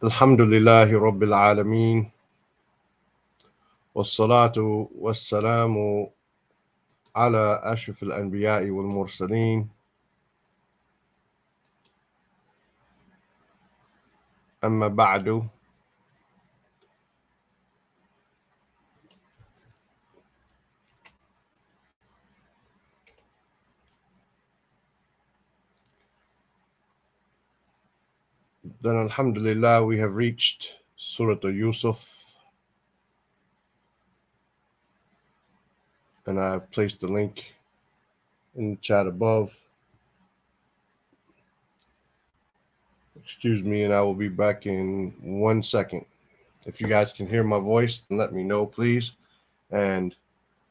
Alhamdulillahi Rabbil Alameen. Wassalatu wassalamu ala ashraf al-anbiya'i wal mursaleen. Amma ba'du. Then Alhamdulillah, we have reached Surah Yusuf, and I have placed the link in the chat above. Excuse me, and I will be back in 1 second. If you guys can hear my voice, then let me know, please. And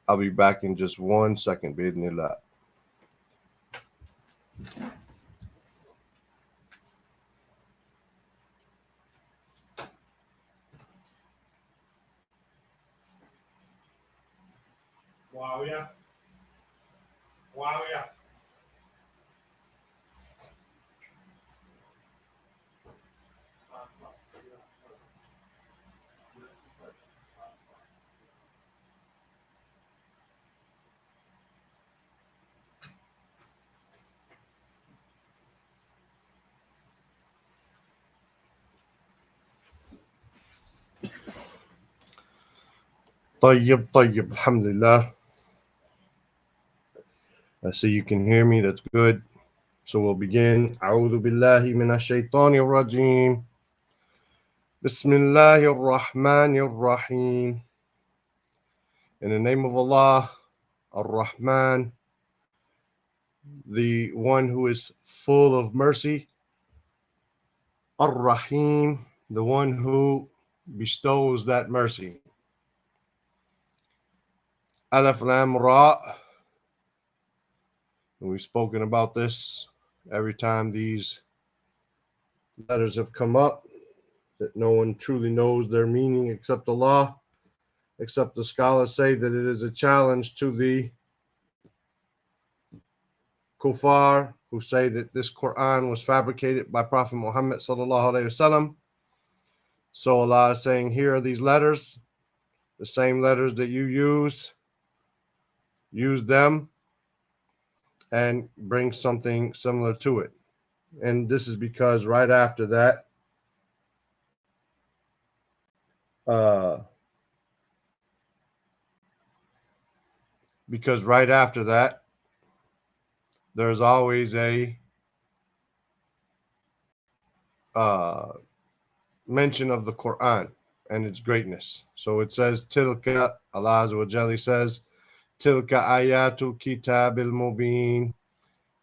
I'll be back in just 1 second, bi'idhnillah. Wow. طيب, alhamdulillah. I see you can hear me, that's good. So we'll begin. أعوذ بالله من الشيطان الرجيم. بسم الله الرحمن الرحيم. In the name of Allah, Ar-Rahman, the one who is full of mercy. Ar-Rahim, the one who bestows that mercy. Alif Lam Ra. And we've spoken about this every time these letters have come up, that no one truly knows their meaning except Allah, except the scholars say that it is a challenge to the kuffar who say that this Quran was fabricated by Prophet Muhammad sallallahu alaihi wasallam. So Allah is saying, here are these letters, the same letters that you use them and bring something similar to it. And this is because right after that, there's always a mention of the Quran and its greatness. So it says, Tilka, Allah Azza wa Jalla says, Tilka ayatul kitabil mubin.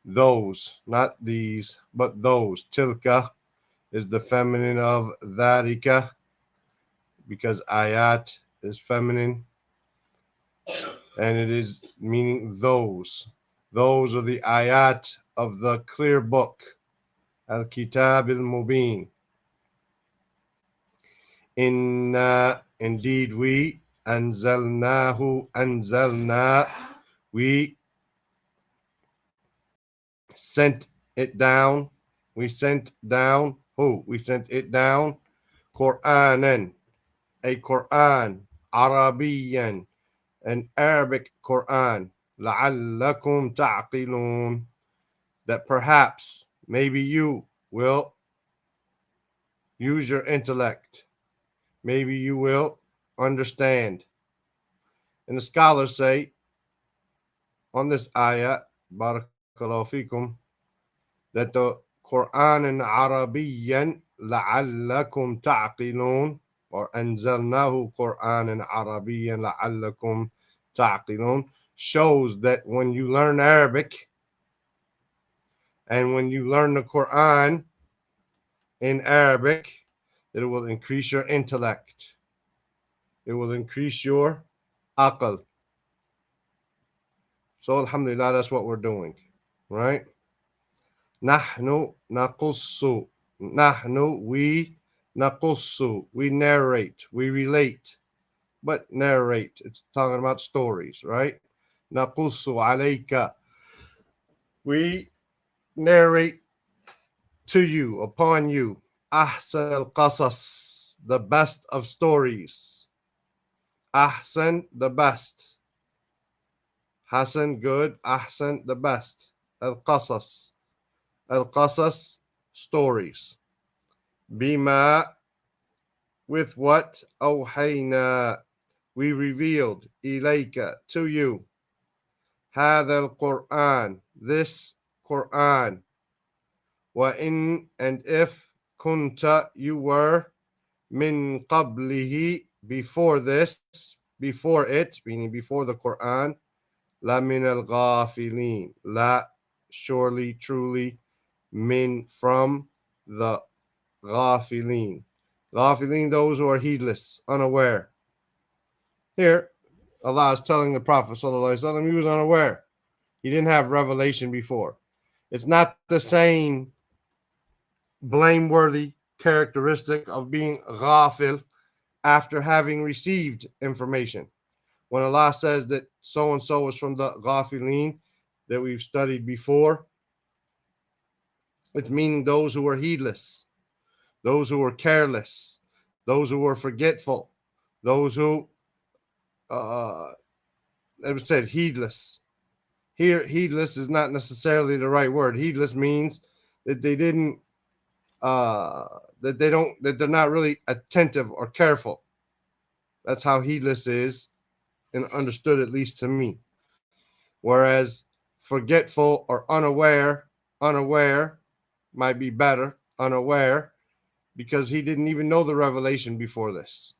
Those, not these, but those. Tilka is the feminine of dharika, because ayat is feminine, and it is meaning those. Those are the ayat of the clear book, al-kitab al-mubin. Indeed we, anzalna, we sent it down. We sent down Qur'anan, a Qur'an, Arabiyan, an Arabic Quran, لَعَلَّكُمْ تَعْقِلُونَ, that perhaps, maybe you will use your intellect. Maybe you will understand. And the scholars say on this ayah, barakallahu fikum, that the Quran in Arabiyan, لَعَلَّكُمْ تَعْقِلُونَ, or أنزلناه قرآنا عربيا لعلكم تعقلون, shows that when you learn Arabic and when you learn the Quran in Arabic, that it will increase your intellect. It will increase your aql. So alhamdulillah, that's what we're doing, right? Nahnu naqussu. Nahnu, we, naqussu, we narrate, we relate. But narrate, it's talking about stories, right? Naqussu alayka, we narrate to you, upon you, أحسن القصص, the best of stories. أحسن, the best. Hasan, good. Ahsan, the best. القصص, القصص, stories. Bima, with what? أوحينا, we revealed. إليك, to you. هذا القرآن, this Quran. وإن, and if, كنت, you were, min qablihi, before this, before it, meaning before the Quran, la min al ghafilin, la, surely, truly, min, from, the ghafilin. Ghafilin, those who are heedless, unaware. Here, Allah is telling the Prophet ﷺ, he was unaware. He didn't have revelation before. It's not the same blameworthy characteristic of being ghafil after having received information. When Allah says that so and so is from the ghafilin that we've studied before, it's meaning those who are heedless, those who are careless, those who are forgetful, those who, I said heedless. Here, heedless is not necessarily the right word. Heedless means that they didn't, that they're not really attentive or careful. That's how heedless is, and understood, at least to me. Whereas forgetful or unaware might be better, unaware, because he didn't even know the revelation before this.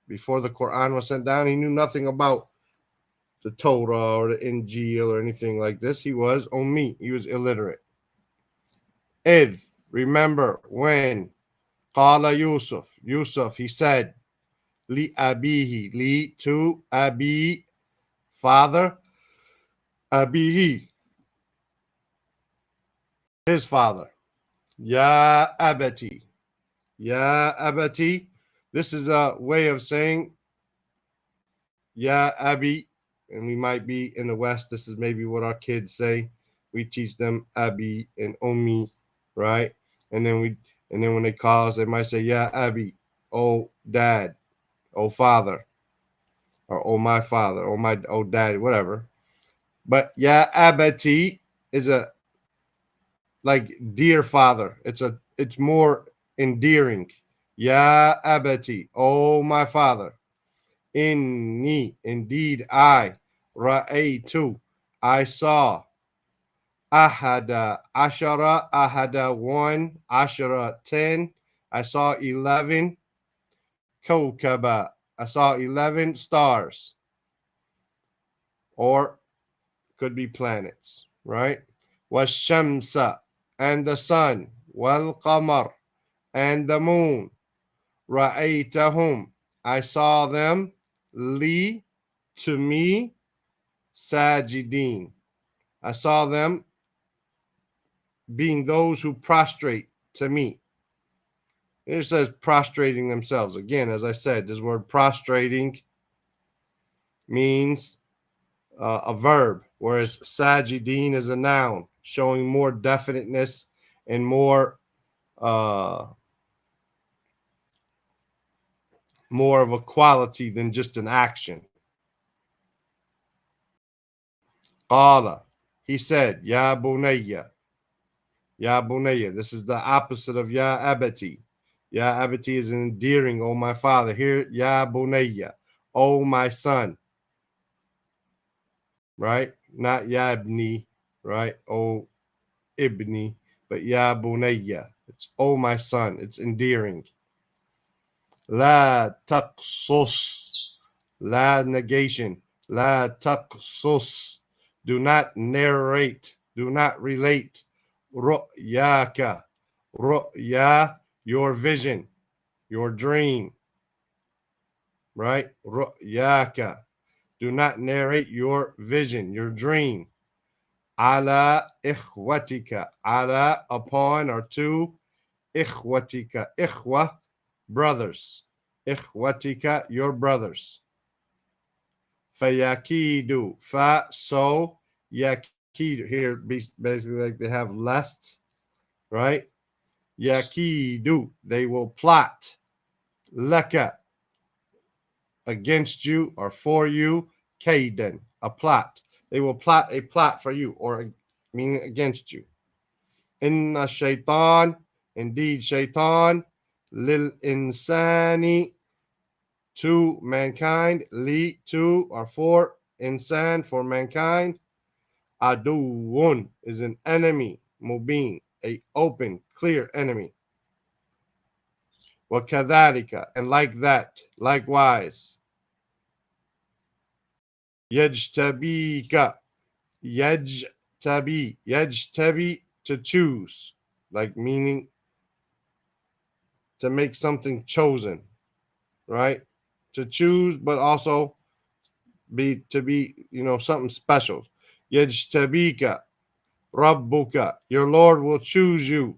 Before the Quran was sent down, he knew nothing about the Torah or the Injil or anything like this. He was ummi, he was illiterate. Idh, remember when, qala Yusuf, he said, li abihi, li, to, abi, father, abihi, his father. Ya abati. Ya abati. This is a way of saying Ya abi. And we might be in the West. This is maybe what our kids say. We teach them abi and ummi, right? And then when they call us, they might say Ya abi, oh dad, oh father, or oh my father, oh my oh daddy, whatever. But Ya abati is a like dear father. It's more endearing. Ya abati, oh my father. Inni, indeed I, ra'aytu, I saw. Ahada, ashara, ahada, 1, ashara, 10. I saw 11. Kawkaba, I saw 11 stars. Or could be planets, right? Washamsa, and the sun. Wal qamar, and the moon. Ra'aytahum, I saw them. Li, to me. Sajidin, I saw them being those who prostrate to me. It says prostrating themselves. Again, as I said, this word prostrating means a verb, whereas sajidin is a noun, showing more definiteness and more of a quality than just an action. Qala, he said, Ya bunayya. Ya bunayya. This is the opposite of Ya abati. Ya abati is an endearing, oh my father. Here, Ya bunayya, oh my son. Right? Not Ya ibni, right? Oh ibni, but Ya bunayya. It's oh my son. It's endearing. La taqsus. La negation. La taqsus. Do not narrate. Do not relate. Ru'yaka. Ru'ya, your vision, your dream. Right? Ru'yaka. Do not narrate your vision, your dream. Ala ikhwatika. Ala, upon, or to. Ikhwatika. Ikhwa, brothers. Ikhwatika, your brothers. Fayakidu. Fa, so. Yakidu. Here, basically, like they have lust, right? yakidu, they will plot. Laka, against you or for you. Kaidan, a plot. They will plot a plot for you or meaning against you. Inna shaitan, indeed shaitan, lil insani, to mankind, li, to or for insan, for mankind. Aduun is an enemy, mubin, a open, clear enemy. Wakadharika, and like that, likewise. Yajtabika, yajtabi, to choose, like meaning to make something chosen, right? To choose, but also be to be, something special. Yajtabika, Rabbuka, your Lord will choose you.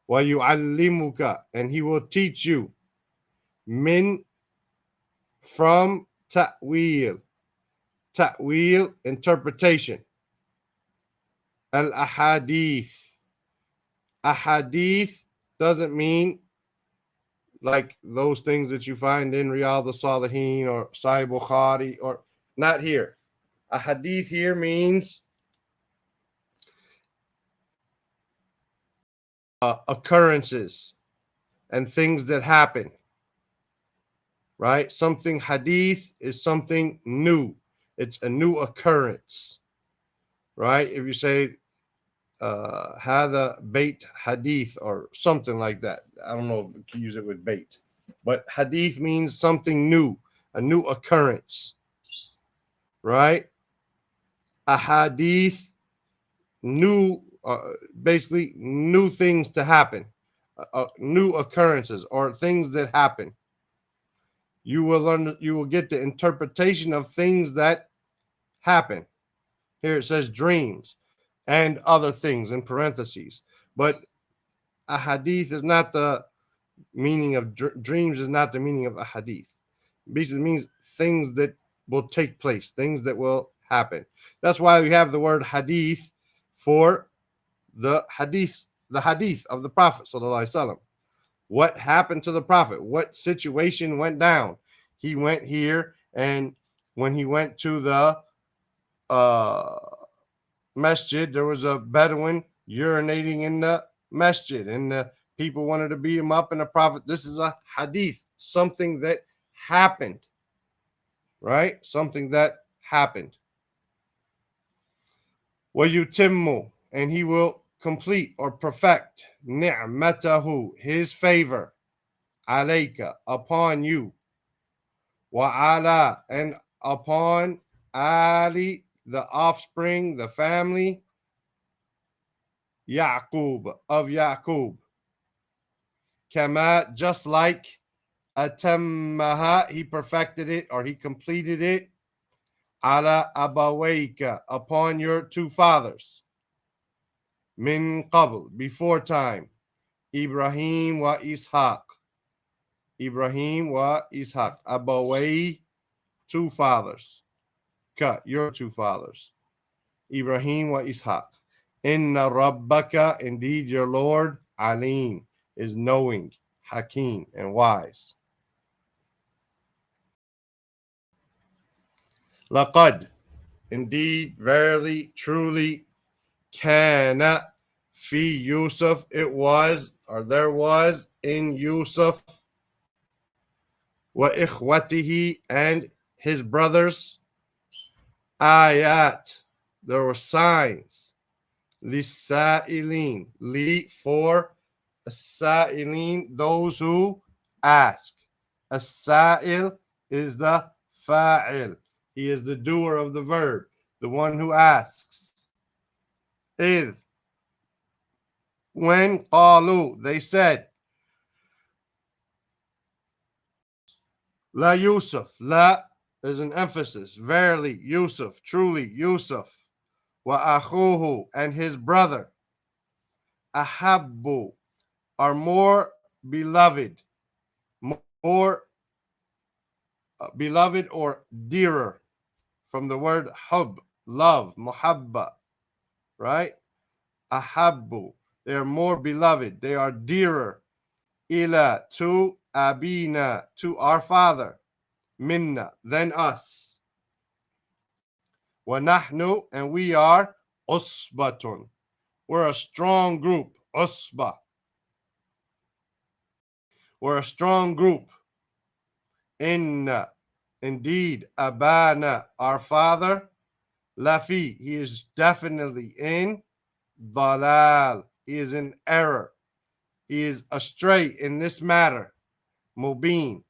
Wa yu'allimuka, and he will teach you. Min, from ta'wil, interpretation. Al ahadith, ahadith doesn't mean like those things that you find in Riyadh al-Salihin or Sahih Bukhari, or not here. A hadith here means occurrences and things that happen, right? Something hadith is something new. It's a new occurrence, right? If you say hada bait hadith or something like that, I don't know if you can use it with bait, but hadith means something new, a new occurrence, right? A hadith, new, basically new things to happen, new occurrences or things that happen. You will learn, you will get the interpretation of things that happen. Here it says dreams and other things in parentheses, but a hadith is not the meaning of dreams, is not the meaning of a hadith. Basically means things that will take place, things that will happen. That's why we have the word hadith for the hadith of the Prophet sallallahu alaihi wasallam. What happened to the Prophet? What situation went down? He went here, and when he went to the uh, masjid, there was a Bedouin urinating in the masjid, and the people wanted to beat him up. And the Prophet, this is a hadith, something that happened, right? Something that happened. وَيُتِمُّ, and he will complete or perfect ni'matahu, his favor, alayka, upon you, wa ala, and upon ali, the offspring, the family, Yaqub, of Yaqub, kama, just like, atammaha, he perfected it or he completed it, ala abawayka, upon your two fathers, min qabl, before time, Ibrahim wa Ishaq, Ibrahim wa Ishaq, abaway, two fathers, ka, your two fathers, Ibrahim wa Ishaq. Inna rabbaka, indeed your Lord, alim, is knowing, hakim, and wise. Laqad, indeed, verily, truly, kana, fi Yusuf, it was, or there was, in Yusuf, wa ikhwatihi, and his brothers, ayat, there were signs, lisa'ilin, li, for as-sa'ilin, those who ask. As-sa'il is the fa'il. He is the doer of the verb, the one who asks. Idh, when, qalu, they said, la Yusuf, la is an emphasis, verily, Yusuf, truly, Yusuf, wa akhuhu, and his brother, ahabbu, are more beloved, more beloved or dearer, from the word hub, love, muhabba, right? Ahabbu, They are more beloved. They are dearer. Ila, to abina, to our father. Minna, than us. Wa nahnu, and we are usbatun. We're a strong group. Usba. We're a strong group. Inna, indeed, abana, our father. Lafi, he is definitely in dalal. He is in error. He is astray in this matter. Mubin.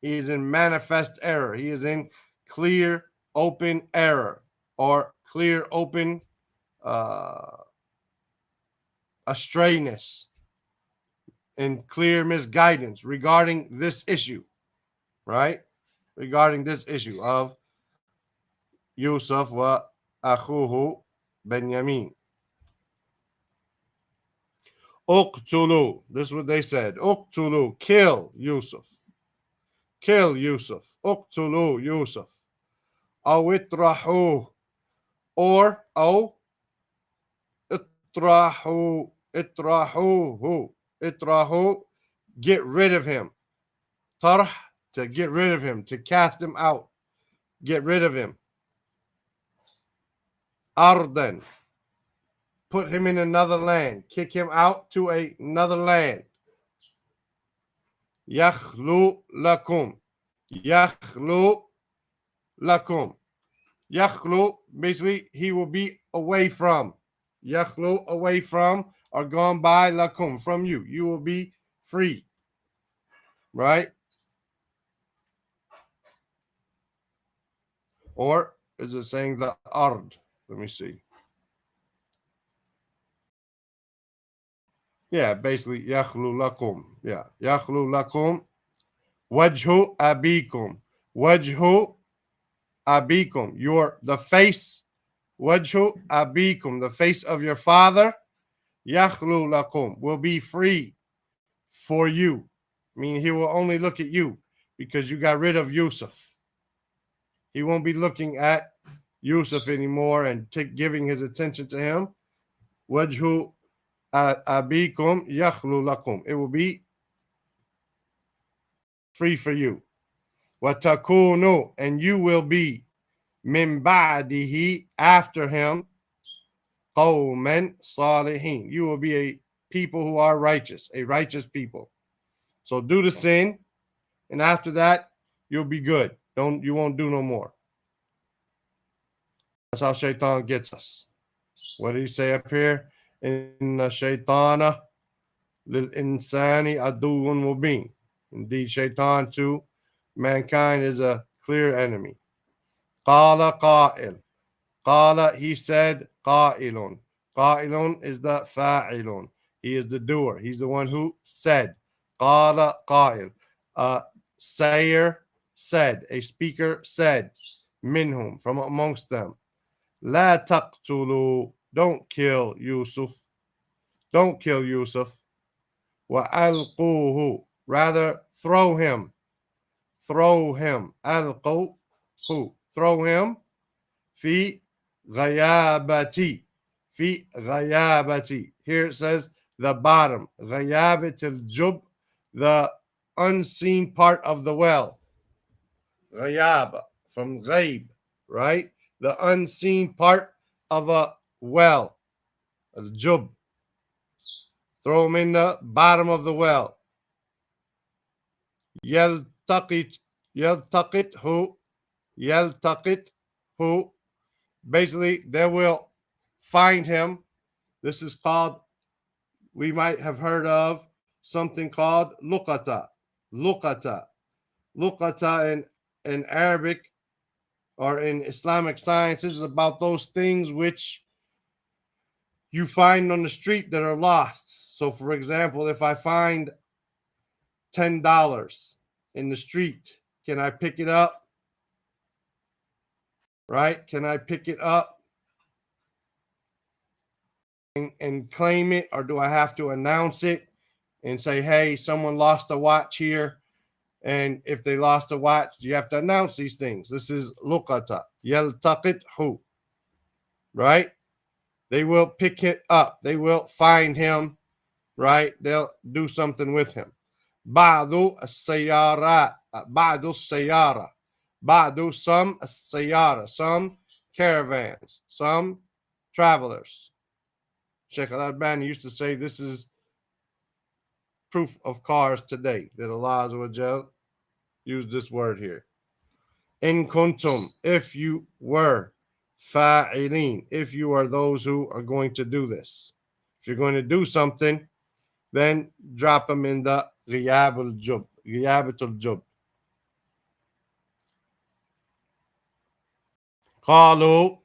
He is in manifest error. He is in clear, open error, or clear, open astrayness and clear misguidance regarding this issue, right? Regarding this issue of Yusuf wa akhuhu Benyamin. Uqtulu. This is what they said. Uqtulu. Kill Yusuf. Kill Yusuf. Uqtulu Yusuf. Aw itrahu. Or itrahu. Itrahu. Itrahu. Get rid of him. Tarh. To get rid of him. To cast him out. Get rid of him. Ardan. Put him in another land. Kick him out to another land. Yakhlu lakum. Yakhlu lakum. Yakhlu, basically, he will be away from. Yakhlu, away from, or gone by lakum, from you. You will be free. Right? Or is it saying the ard? Let me see. Yeah, basically, yakhlu lakum. Yeah, yakhlu lakum. Wajhu abikum. Wajhu abikum. The face. Wajhu abikum. The face of your father. Yakhlu lakum. Will be free for you. I mean, he will only look at you because you got rid of Yusuf. He won't be looking at Yusuf anymore and giving his attention to him. Wajhu abikum yakhlu lakum. It will be free for you. Watakunu, and you will be min ba'dihi, after him, qawman salihin. You will be a people who are righteous, a righteous people. So do the sin, and after that, you'll be good. You won't do no more. That's how Shaitan gets us. What did he say up here? Inna shaitana lil insani aduun mubin. Indeed, Shaitan to mankind is a clear enemy. Qala qa'il. Qala, he said, qa'ilun. Qa'ilun is the fa'ilun. He is the doer. He's the one who said. Qala qa'il. A sayer said. A speaker said. Minhum, from amongst them. La taqtulu. Don't kill Yusuf. Don't kill Yusuf. Wa alquhu. Rather, throw him. Throw him. Alquhu. Throw him. Fi ghayabati. Fi ghayabati. Here it says the bottom. Ghayabat al-jub. The unseen part of the well. Ghayaba. From ghaib. Right? The unseen part of a well. Al-jub. Throw him in the bottom of the well. Yaltaqit who? Yaltaqit who? Basically, they will find him. This is called, we might have heard of something called luqata. Luqata. Luqata in Arabic or in Islamic sciences is about those things which you find on the street that are lost. So, for example, if I find $10 in the street, can I pick it up? Right? Can I pick it up and claim it? Or do I have to announce it and say, hey, someone lost a watch here? And if they lost a watch, you have to announce these things. This is luqata. Yaltaqit hu. Right? They will pick it up. They will find him, right? They'll do something with him. بعض السيارات بعض السيارة بعض some السيارة some caravans some travelers. Sheikh Al-Albani used to say this is proof of cars today that Allah Azza wa Jal used this word here. In kuntum, if you were, fa'ilin, if you are those who are going to do this. If you're going to do something, then drop them in the ghiyabatul jub. Qalu,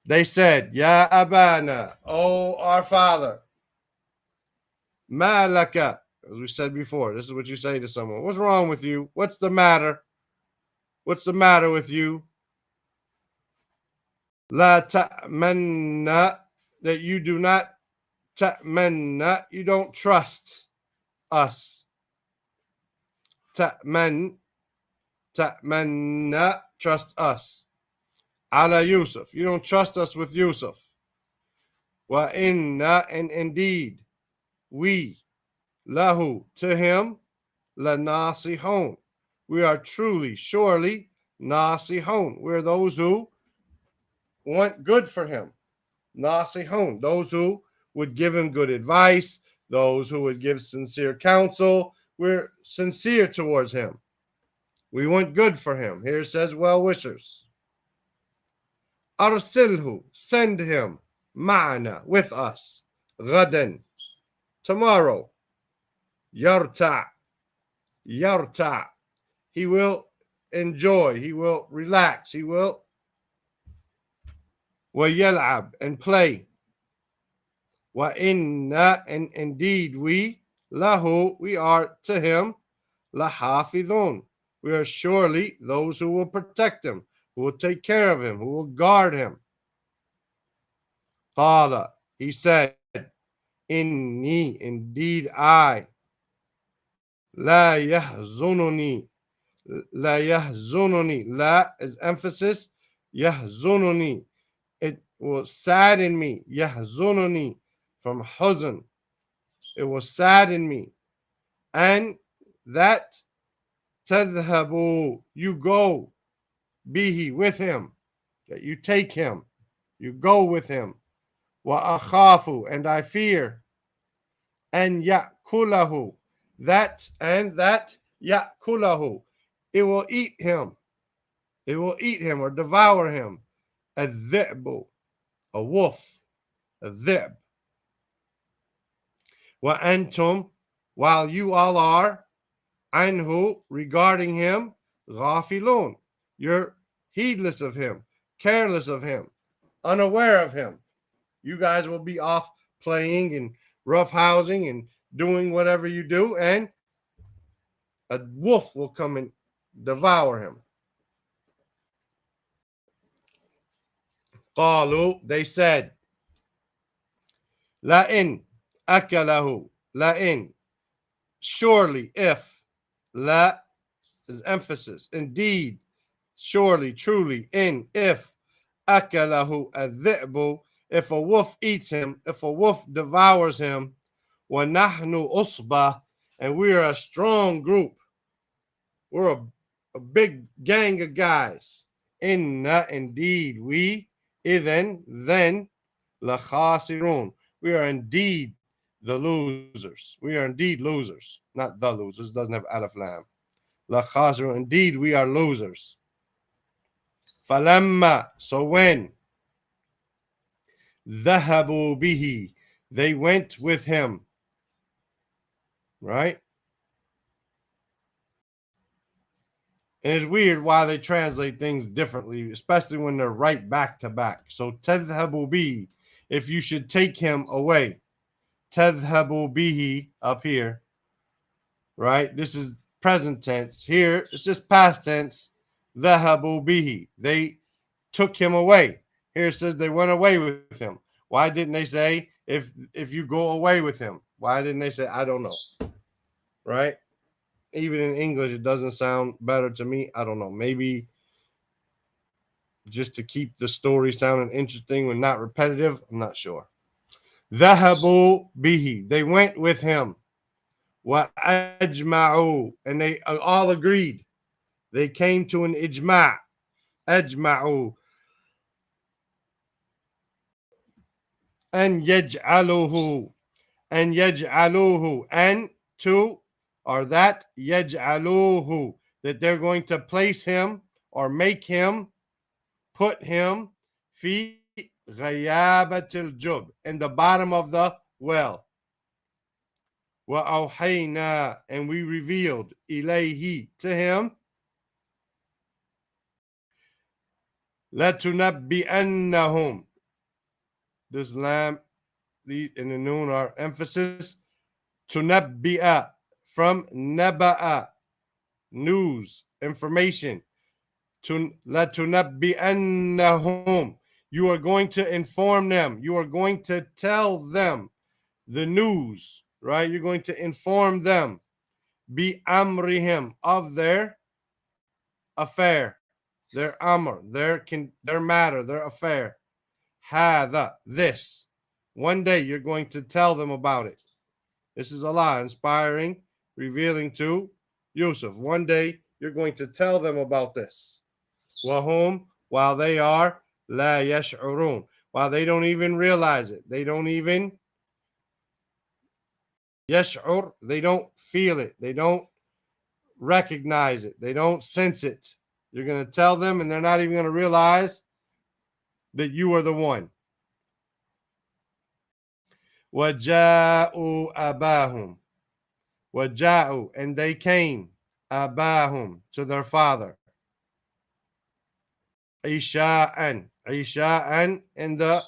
they said, Ya Abana, O our father, ma laka, as we said before, this is what you say to someone. What's wrong with you? What's the matter? What's the matter with you? La ta'manna, that you do not ta'manna, you don't trust us. Ta'manna, trust us. Ala Yusuf, you don't trust us with Yusuf. Wa inna, and indeed, we, lahu, to him, la nasihon. We are truly, surely, nasihon. We're those who want good for him. Nasihon, those who would give him good advice, those who would give sincere counsel. We're sincere towards him. We want good for him. Here it says well wishers. Arsilhu, send him, ma'ana, with us, ghadan, tomorrow. Yarta, he will enjoy, he will relax, he will وَيَلْعَبْ, and play. وَإِنَّا, and indeed we, lahu, we are to him, لَحَافِظُونَ, we are surely those who will protect him, who will take care of him, who will guard him. قَالَ, he said, إِنِّي, indeed I, لَا يَحْزُنُنِي, la is emphasis, يَحْزُنُنِي, it will sadden me. Yahzununi, from huzn. It will sadden me. And that tadhhabu, you go, bihi, with him. That you take him. You go with him. Wa akhafu, and I fear. And yakulahu, that yakulahu, it will eat him. It will eat him or devour him. الذئب, a wolf, a dhib. Wa antum, while you all are, anhu, regarding him, ghafilun, you're heedless of him, careless of him, unaware of him. You guys will be off playing and roughhousing and doing whatever you do, and a wolf will come and devour him. Qalu, they said, la'in akalahu, la'in, surely if, la is emphasis, indeed, surely, truly, in, if, akalahu adhi'bu, if a wolf eats him, if a wolf devours him, wa nahnu usba, and we are a strong group, we're a big gang of guys, inna, indeed, we, then, la khasirun, we are indeed the losers. We are indeed losers. Not the losers, doesn't have alif lam. La khasirun, indeed we are losers. Falamma, so when dhahabu bihi, they went with him. Right? And it's weird why they translate things differently, especially when they're right back to back. So tadhhabu bihi, if you should take him away. Tadhhabu bihi up here. Right? This is present tense. Here it's just past tense. Dhahabu bihi. They took him away. Here it says they went away with him. Why didn't they say if you go away with him? Why didn't they say I don't know? Right? Even in English, it doesn't sound better to me. I don't know. Maybe just to keep the story sounding interesting and not repetitive. I'm not sure. ذهبوا به. They went with him. وأجمعوا. And they all agreed. They came to an ijma'. أجمعوا. أن يجعلوه. أن يجعلوه. And to, or that, يجعلوه. That they're going to place him or make him, put him, في غيابة الجب, in the bottom of the well. وأوحينا, and we revealed, إليه, to him, لتنبئنهم. This lam and the noon are emphasis. تنبئ, from naba'a, news, information. لتنبئنهم. You are going to inform them. You are going to tell them the news, right? You're going to inform them. Bi amrihim, of their affair, their amr, their matter, their affair. Hada, this. One day you're going to tell them about it. This is Allah inspiring, revealing to Yusuf. One day you're going to tell them about this. Wahum, while they are la yash'urun, while they don't even realize it. They don't even yash'ur, they don't feel it. They don't recognize it. They don't sense it. You're going to tell them and they're not even going to realize that you are the one. وَجَاءُوا أَبَاهُمْ. وَجَاءُوا, and they came, أَبَاهُمْ, to their father. Isha'an, Isha'an, in the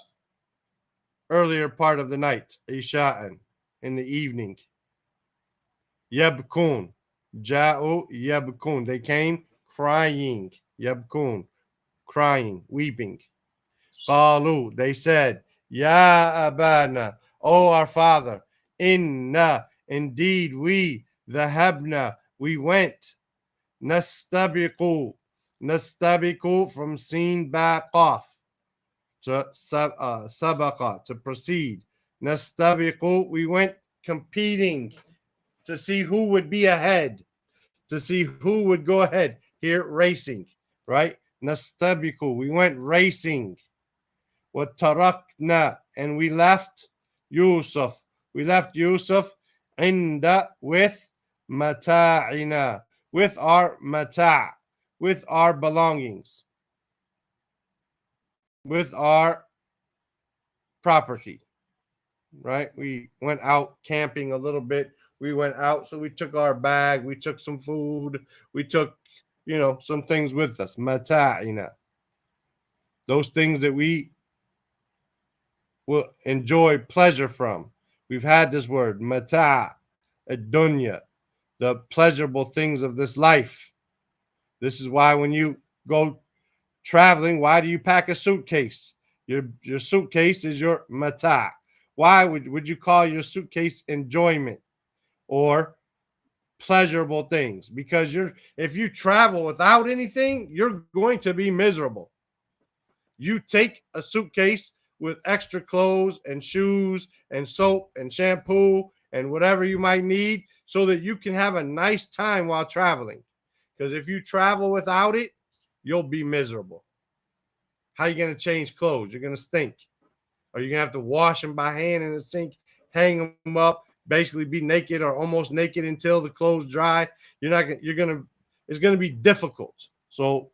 earlier part of the night. Isha'an, in the evening. Yabkun, Ja'u yabkun, they came crying. Yabkun, crying, weeping. Qalu, they said, Ya Abana, O our father, inna, indeed we, dhahabna, we went, nastabiqu, nastabiqu, from seen back off, to sabaqa, to proceed. Nastabiqu, we went competing to see who would be ahead, to see who would go ahead. Here, racing, right? Nastabiqu, we went racing. وَتَرَكْنَا, and we left Yusuf. We left Yusuf inda, with mata'ina, with our mata', with our belongings, with our property, right? We went out camping a little bit. We went out, so we took our bag, we took some food, we took, some things with us. Mata'ina. Those things that we will enjoy pleasure from. We've had this word, mata', ad-dunya, the pleasurable things of this life. This is why when you go traveling, why do you pack a suitcase? Your suitcase is your mata'. Why would you call your suitcase enjoyment or pleasurable things? Because if you travel without anything, you're going to be miserable. You take a suitcase with extra clothes and shoes and soap and shampoo and whatever you might need so that you can have a nice time while traveling. Because if you travel without it, you'll be miserable. How are you going to change clothes? You're going to stink. Or you're going to have to wash them by hand in the sink, hang them up, basically be naked or almost naked until the clothes dry. It's going to be difficult. So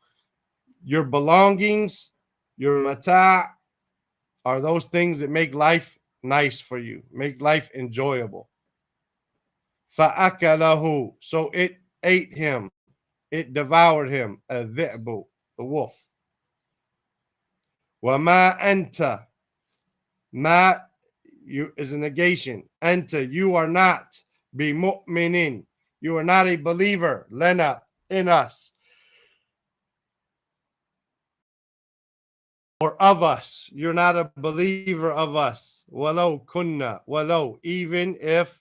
your belongings, your mata', are those things that make life nice for you, make life enjoyable. فَأَكَلَهُ, so it ate him, it devoured him, الذئب, the wolf. وَمَا أَنْتَ, ma is a negation. Anta, you are not. بِمُؤْمِنٍ, you are not a believer. Lena, in us. Or of us. You're not a believer of us. Walau kunna. Walau, even if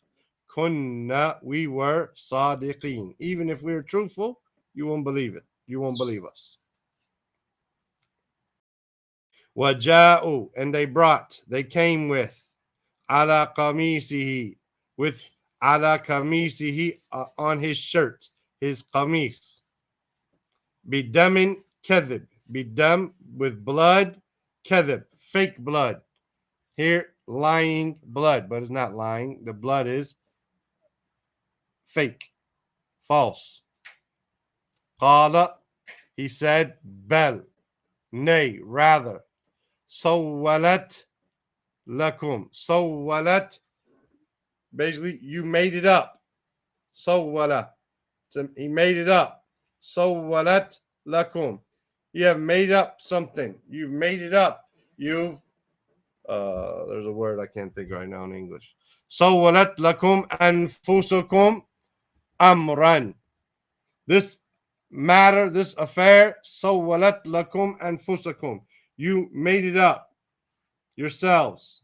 kunna, we were sadiqeen. Even if we were truthful, you won't believe it. You won't believe us. وَجَاءُوا, and they brought, they came with, عَلَى قَمِيصِهِ, with عَلَى قَمِيصِهِ, on his shirt, his qamis. بِدَمٍ كَذِب, bidam, with blood, kadhib, fake blood. Here, lying blood, but it's not lying. The blood is fake, false. Qala, he said, bel, nay, rather. Sawwalat lakum. Sawwalat, basically, you made it up. Sawwala, he made it up. Sawwalat lakum. You have made up something. You've made it up. You've there's a word I can't think right now in English. Sawwalat lakum anfusukum amran. This matter, this affair, sawwalat lakum anfusakum. You made it up yourselves.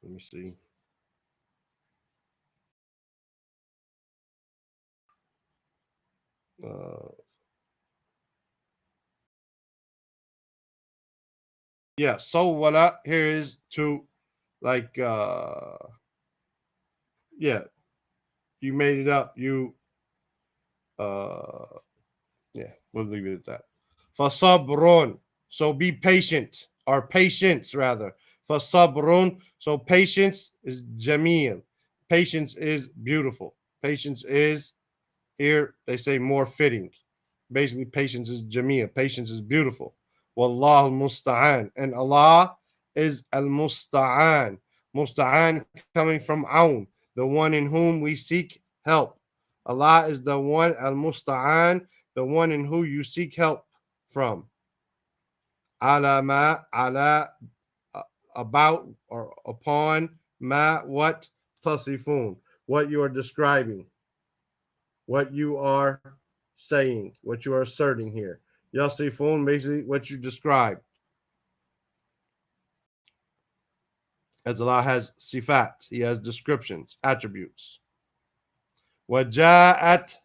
Let me see. Yeah, sawwala here is to, like, yeah, you made it up. You, yeah, we'll leave it at that. Fasabrun, so be patient, or patience rather. Fasabrun, so patience is jamil. Patience is beautiful. Patience is, here they say, more fitting. Basically, patience is jamil. Patience is beautiful. Wallahu musta'an, and Allah is al musta'an. Musta'an coming from aun, the one in whom we seek help. Allah is the one, al musta'an, the one in who you seek help from. Ala ma, ala, about or upon, ma, what, tasifun, what you are describing, what you are saying, what you are asserting here. Yasifun, basically what you describe. As Allah has sifat, He has descriptions, attributes. Waja'at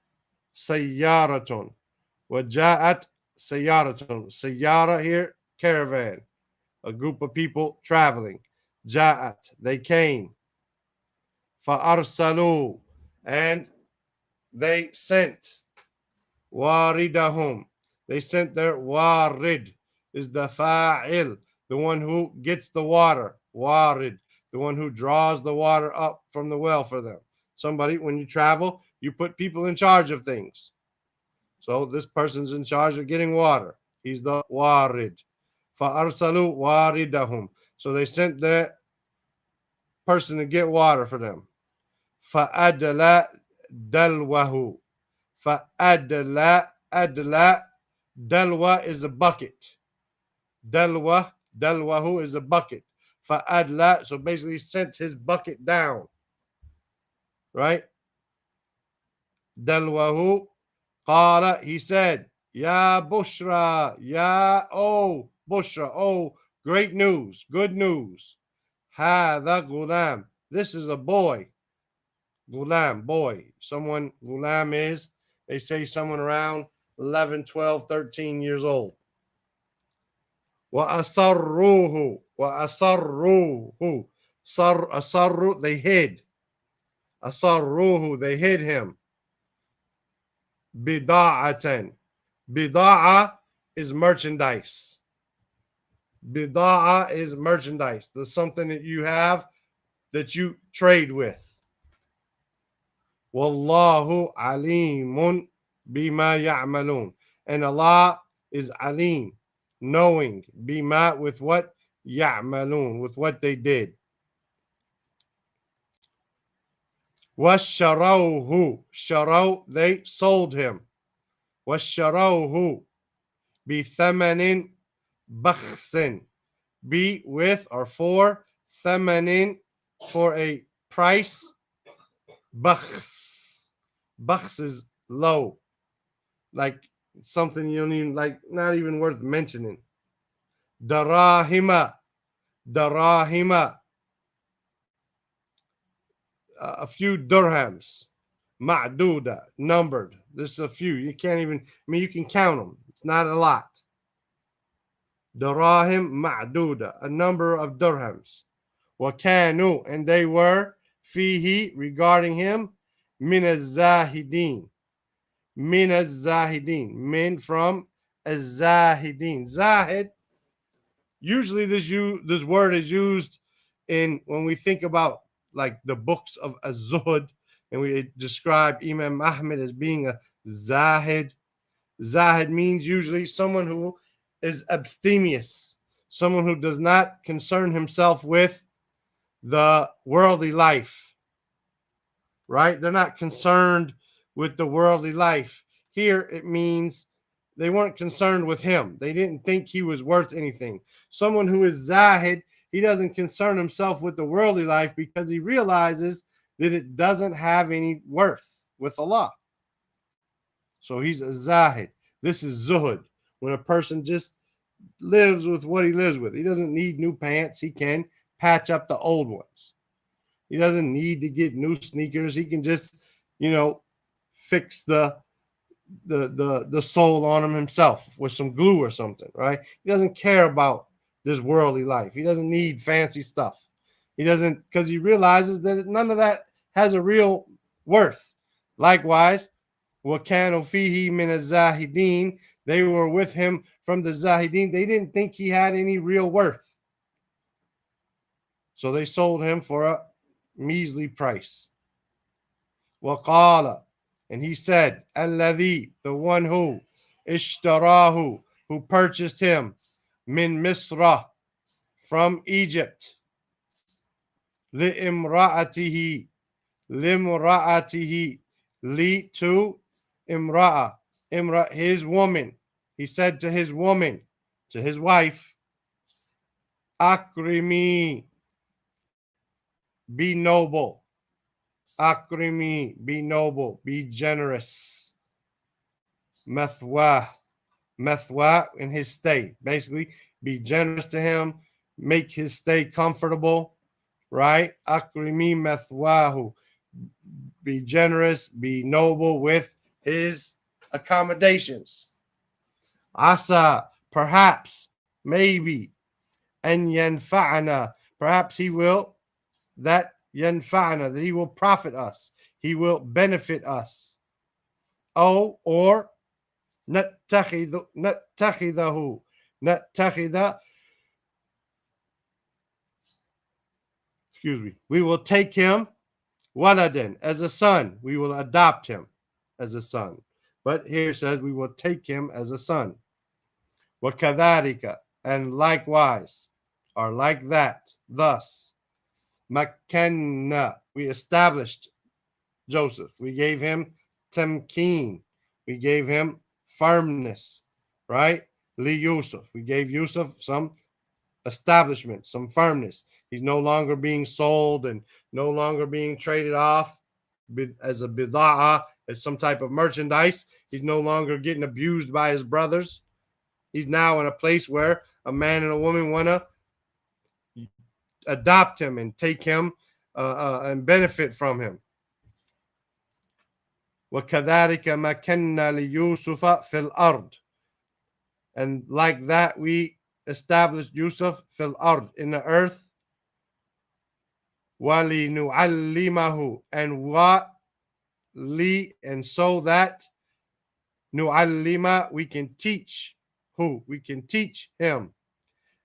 sayyaratun. Waja'at sayyaratun. Sayyara here, caravan, a group of people traveling. Ja'at, they came. Fa'arsalu, and they sent. Waridahum, they sent their warid, is the fa'il, the one who gets the water. Warid, the one who draws the water up from the well for them. Somebody, when you travel, you put people in charge of things. So this person's in charge of getting water. He's the warid. Fa'arsalu waridahum, so they sent their person to get water for them. Fa'adla dalwahu. Fa'adla, adla, dalwa is a bucket. Dalwa, dalwahu is a bucket. Fa'adla, so basically sent his bucket down. Right? Dalwahu, qala, he said, Ya Bushra, Ya, oh, Bushra, oh, great news, good news. Hadha gulam, this is a boy. Gulam, boy. Someone, gulam is, they say someone around 11, 12, 13 years old. وَأَسَرُّوهُ وَأَسَرُّوهُ أَسَرُّ, they hid. أَسَرُّوهُ, they hid him. بِضَاعَةً, bida'a is merchandise. Bida'a is merchandise. There's something that you have that you trade with. Wallahu alimun bima ya'malun. And Allah is alim, knowing, bima, with what, ya'malun, with what they did. Washarawhu, sharaw, they sold him. Washarawhu bithamanin bakhsin, be with or for, thamanin, for a price, bakhs. Bakhs is low, like something you don't even, like, not even worth mentioning. Darahima, darahima, a few dirhams. ma'duda, numbered. This is a few. You can't even, you can count them. It's not a lot. Dirahim ma'duda, a number of dirhams. Wakanu, and they were, fihi, regarding him, min az-zahidin. Min az-zahidin. Min from az-zahidin. Zahid, usually this word is used in when we think about like the books of az-zuhd, and we describe Imam Ahmed as being a zahid. Zahid means usually someone who is abstemious, someone who does not concern himself with the worldly life, right? They're not concerned with the worldly life. Here it means they weren't concerned with him. They didn't think he was worth anything. Someone who is zahid, he doesn't concern himself with the worldly life because he realizes that it doesn't have any worth with Allah. So he's a zahid. This is zuhud, when a person just lives with what he lives with. He doesn't need new pants. He can patch up the old ones. He doesn't need to get new sneakers. He can just, fix the sole on them himself with some glue or something, right? He doesn't care about this worldly life. He doesn't need fancy stuff. He doesn't, because he realizes that none of that has a real worth. Likewise, وَكَانُوا فِيهِ مِنَ الزَّاهِدِينَ, they were with him from the Zahidin. They didn't think he had any real worth. So they sold him for a measly price. وَقَالَ, and he said, الَّذِي, the one who, اشْتَرَاهُ, who purchased him, min Misra, from Egypt, لِإِمْرَأَتِهِ, لِمْرَأَتِهِ, li, to imra'a, his woman. He said to his woman, to his wife, akrimi, be noble. Akrimi, be noble, be generous. Mathwa, in his stay. Basically, be generous to him, make his stay comfortable, right? Akrimi mathwahu, be generous, be noble with his accommodations. Asa, perhaps, maybe, and yanfa'ana, perhaps he will, that yanfa'ana, that he will profit us, he will benefit us. Oh, or nattakhidahu, we will take him waladan, as a son. We will adopt him as a son. But here it says we will take him as a son. وَكَذَلِكَ, and likewise, or like that, thus, مَكَّنَّا, we established Joseph. We gave him tamkeen. We gave him firmness, right? Yusuf. We gave Yusuf some establishment, some firmness. He's no longer being sold and no longer being traded off as a bida'ah, as some type of merchandise. He's no longer getting abused by his brothers. He's now in a place where a man and a woman want to adopt him and take him and benefit from him. وَكَذَلِكَ مَكَنَّا لِيُوسُفَ فِي الْأَرْضِ, and like that we established Yusuf fil ard, in the earth. وَلِنُعَلِّمَهُ, and what li, and so that nu'allima, we can teach who, we can teach him,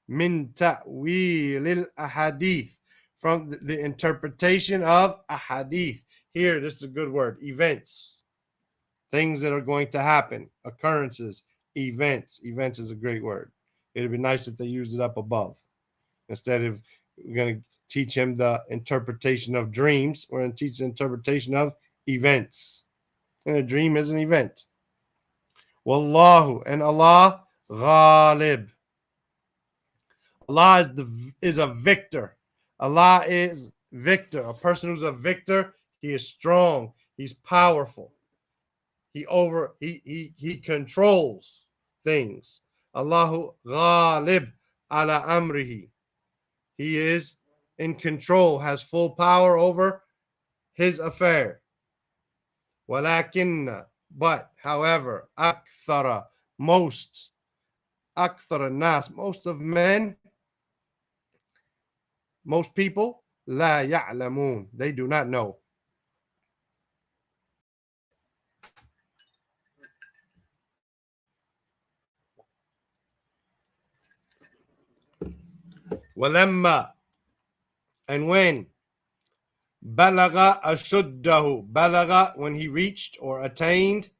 min ta'wil al-ahadith, from the interpretation of ahadith. Here, this is a good word, events, things that are going to happen, occurrences, events. Events is a great word. It'd be nice if they used it up above. Instead of we're going to teach him the interpretation of dreams, we're going to teach the interpretation of events. And a dream is an event. Wallahu, and Allah, ghalib. Allah is a victor. Allah is victor. A person who's a victor, he is strong. He's powerful. He controls things. Allahu ghalib ala amrihi. He is in control, has full power over his affair. ولكن, but, however, أكثر, most, أكثر الناس, most of men, most people, لا يعلمون, they do not know. ولما, and when, بلغ أشده, بلغ, when he reached or attained,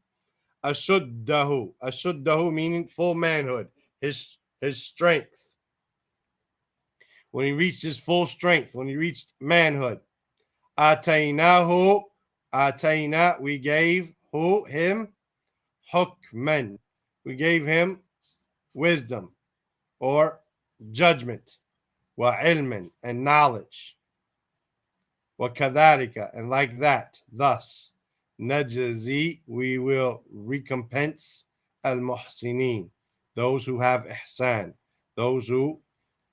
أشده, أشده meaning full manhood, his strength. When he reached his full strength, when he reached manhood. آتيناه, آتينا, we gave who, him, حكما, we gave him wisdom or judgment, وعلما, and knowledge, وكذلك, and like that, thus, نجزي, we will recompense المحسنين, those who have ihsan, those who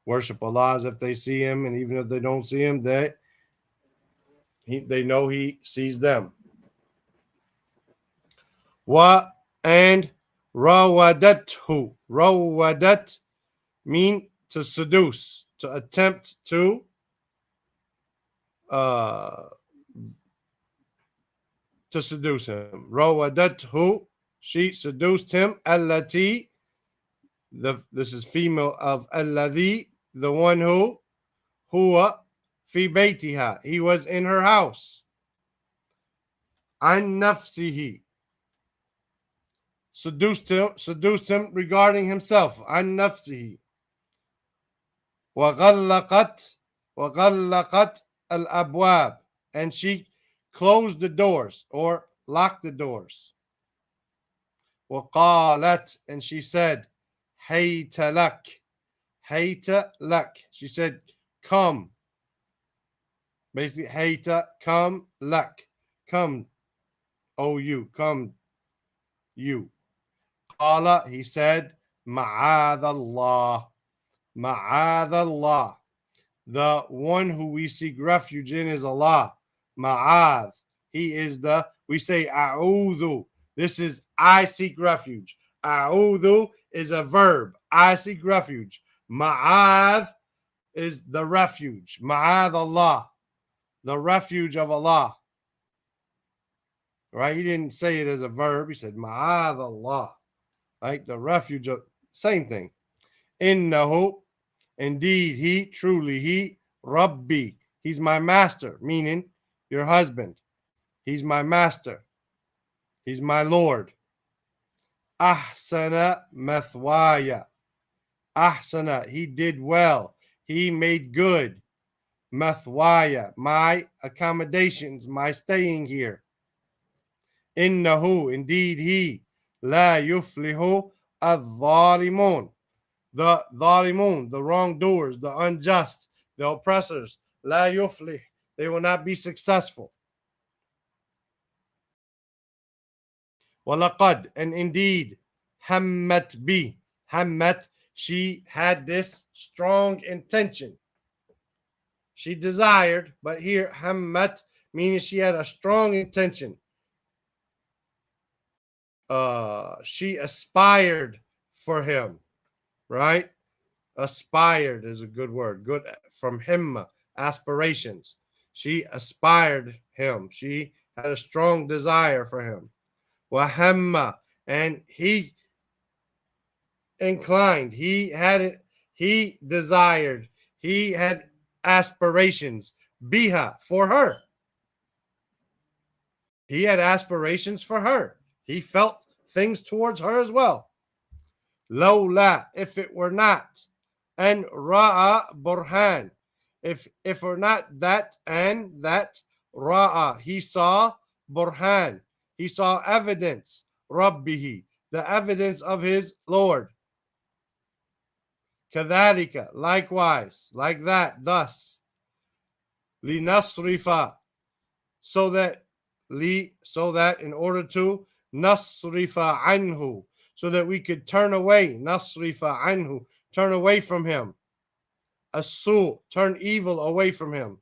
worship Allah as if they see him, and even if they don't see him, they know he sees them. And rawadathu, rawadat mean to seduce, to attempt to seduce him. Rawadathu, she seduced him. Allati, this is female of alladhi, the one who, huwa fi baytiha, he was in her house. An nafsihi, seduced him regarding himself. An nafsihi. وغلقت الأبواب, and she closed the doors or locked the doors. وقالت, and she said, هيت لك, هيت لك, she said, come. Basically, هيت, come, لك, come, oh you, come, you. قال, he said, معاذ الله, معاذ الله, the one who we seek refuge in is Allah. Ma'adh, he is the, we say a'udhu, this is I seek refuge. A'udhu is a verb, I seek refuge. Ma'adh is the refuge. Ma'adh Allah, the refuge of Allah. Right? He didn't say it as a verb, he said Ma'adh Allah, like the refuge of, same thing. Innahu, indeed he, truly he, Rabbi, he's my master, meaning your husband. He's my master. He's my Lord. Ahsana mathwaya. Ahsana, he did well. He made good. Mathwaya, my accommodations, my staying here. Innahu, indeed he, la yuflihu al-dhalimun. The dhalimun, the wrongdoers, the unjust, the oppressors, la yuflih, they will not be successful. Walaqad, and indeed, hammat bi, hammat, she had this strong intention. She desired, but here hammat meaning she had a strong intention. She aspired for him, right? Aspired is a good word. Good from himma, aspirations. She aspired him. She had a strong desire for him. Wahamma, and he inclined. He had it. He desired. He had aspirations. Biha, for her. He had aspirations for her. He felt things towards her as well. Lawla, if it were not. And ra'a burhan, if or not that, and that ra'a, he saw burhan, he saw evidence, rabbihi, the evidence of his Lord. Kadhalika, likewise, like that, thus, linasrifa, so that in order to nasrifa anhu, so that we could turn away, nasrifa anhu, turn away from him. As-su, turn evil away from him.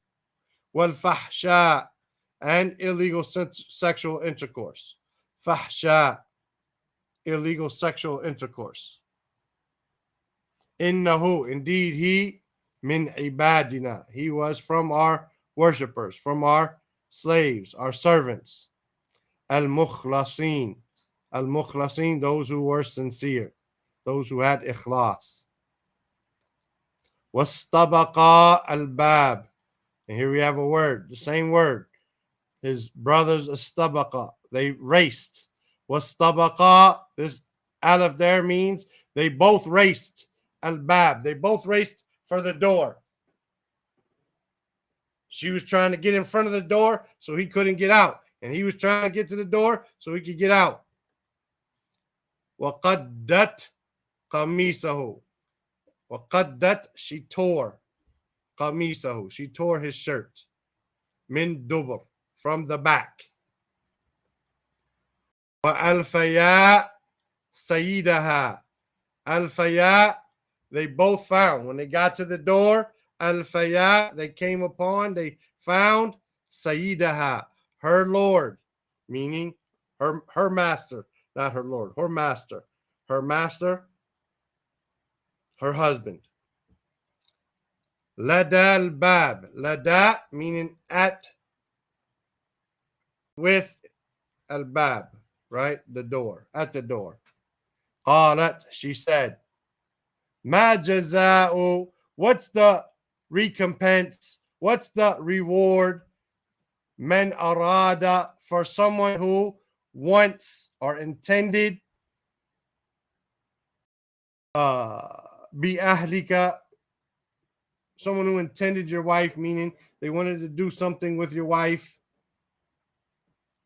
Wal-fahsha, and illegal sexual intercourse. Fahsha, illegal sexual intercourse. Innahu, indeed he, min ibadina, he was from our worshippers, from our slaves, our servants. Al-mukhlasin, al-mukhlasin, those who were sincere, those who had ikhlas. Wastabaqa al-bab, and here we have a word, the same word. His brothers astabaqa, they raced. Wastabaqa, this alif there means they both raced. Al-bab, they both raced for the door. She was trying to get in front of the door so he couldn't get out, and he was trying to get to the door so he could get out. وَقَدَّتْ قَمِيصَهُ, وَقَدَّتْ, she tore. قَمِيصَهُ, she tore his shirt. Min dubur, from the back. وَأَلْفَيَا سَيِّدَهَا, Al-Faya, they both found. When they got to the door, Al-Faya, they came upon, they found Sayyidaha, her Lord, meaning her master, not her Lord, her master, her husband. Lada al-bab, lada meaning at, with al-bab, right, the door, at the door. Qalat, she said, Ma jaza'u, what's the recompense? What's the reward? Man arada, for someone who wants or intended bi ahlika, someone who intended your wife, meaning they wanted to do something with your wife,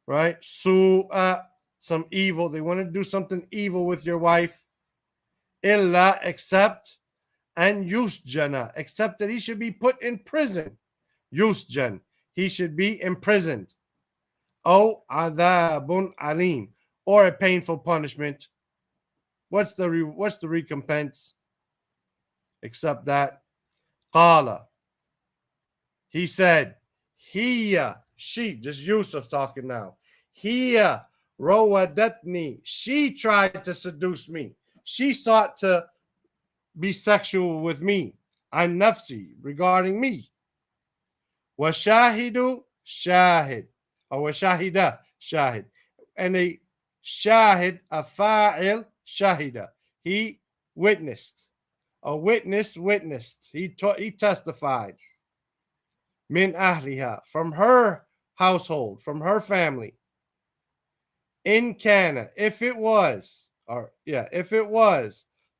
right? Su'a, some evil. They wanted to do something evil with your wife. Illa, except, and yusjana, except that he should be put in prison. Yusjan, he should be imprisoned. Oh, adhabun alim, or a painful punishment. What's the recompense? Except that. Qala, he said, hiya, she, just Yusuf talking now. Hiya rawadatni, she tried to seduce me. She sought to be sexual with me. An nafsi, regarding me. Washahidu, shahid. Or washahida, shahid. And a shahid, a fa'il, shahida. He witnessed. A witness witnessed. He testified. Min ahliha, from her household, from her family. In kana, if it was,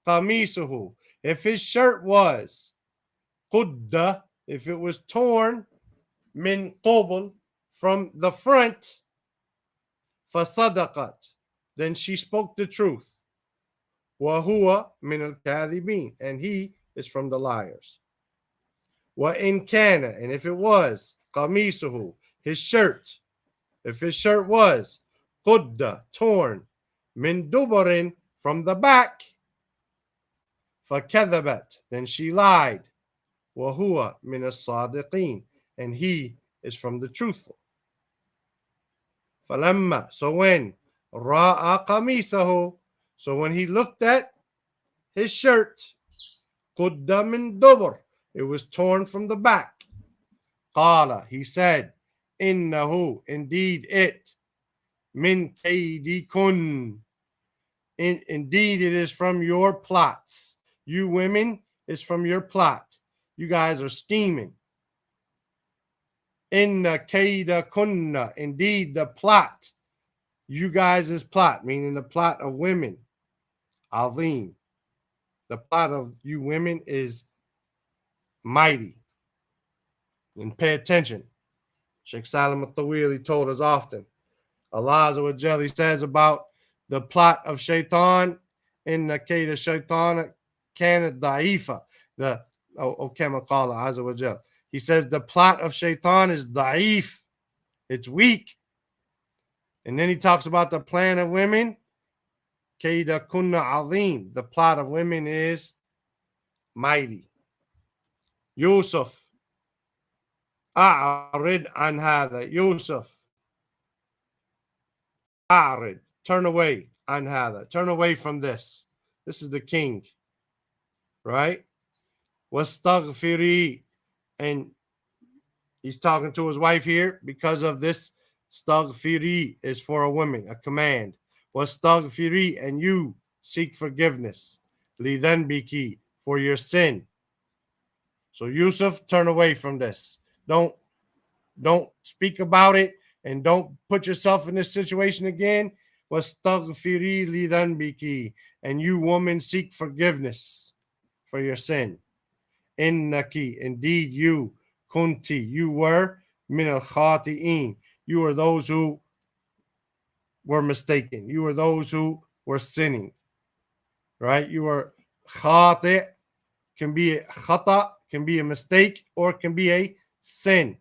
qamisuhu, if his shirt was, qudda, if it was torn, min qubul, from the front, fasadaqat, then she spoke the truth. Wa huwa min al-kadhibin, and he is from the liars. Wa in kana, and if it was, qamisuhu, his shirt, if his shirt was, qudda, torn, min dubarin, from the back, fakadhabat, then she lied. Wa huwa min as-sadiqin, and he is from the truthful. Falamma, so when, ra'a qamisahu, so when he looked at his shirt, qudda min dubur, it was torn from the back. Qala, he said, innahu, indeed it, min kaydikun, indeed it is from your plots. You women, it's from your plot. You guys are scheming. Inna kayda kunna, indeed the plot, you guys' plot, meaning the plot of women, azim, the plot of you women is mighty. And pay attention. Sheikh Salim al-Tawili told us often. Allah Azza wa Jalla says about the plot of shaitan, inna kayda shaitan kana da'ifa, kama qala Azza wa Jalla. He says the plot of shaitan is da'if, it's weak. And then he talks about the plan of women, kayda kunna azim, the plot of women is mighty. Yusuf, أعرض عن هذا. Yusuf, أعرض, turn away عن هذا. Turn away from this. This is the king, right? واستغفري, and he's talking to his wife here because of this. Staghfiri is for a woman, a command. Wastaghfiri, and you seek forgiveness. Lidhanbiki, for your sin. So Yusuf, turn away from this. Don't speak about it, and don't put yourself in this situation again. Wastaghfiri lidhanbiki, and you woman seek forgiveness for your sin. Innaki, indeed you, kunti, you were, min al khati'in, you were those who were mistaken. You were those who were sinning, right? You were khati, can be a khata, can be a mistake, or it can be a sin,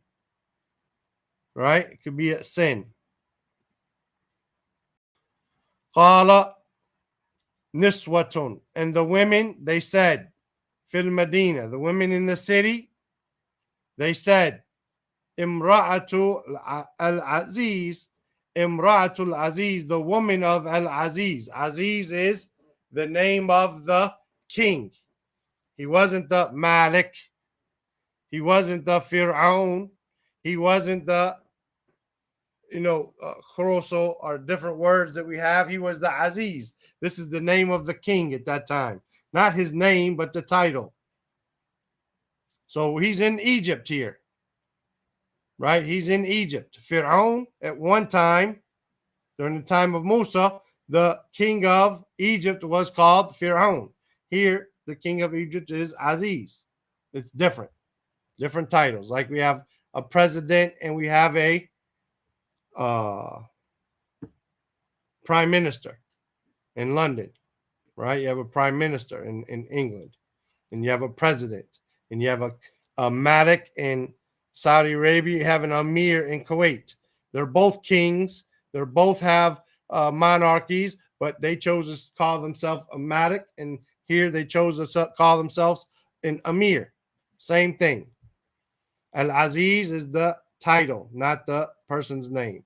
right? It could be a sin. Qala niswatun, and the women, they said, fil Medina, the women in the city, they said, Imra'atu al-Aziz, Imra'atul Aziz, the woman of Al-Aziz. Aziz is the name of the king. He wasn't the Malik. He wasn't the Fir'aun. He wasn't the, Khoroso, or different words that we have. He was the Aziz. This is the name of the king at that time. Not his name, but the title. So he's in Egypt here, right? He's in Egypt. Fir'aun, at one time, during the time of Musa, the king of Egypt was called Fir'aun. Here, the king of Egypt is Aziz. It's different titles. Like we have a president and we have a prime minister in London, right? You have a prime minister in England, and you have a president, and you have a Malik in Saudi Arabia, you have an Amir in Kuwait. They're both kings. They both have monarchies, but they chose to call themselves a Malik, and here they chose to call themselves an Amir. Same thing. Al-Aziz is the title, not the person's name.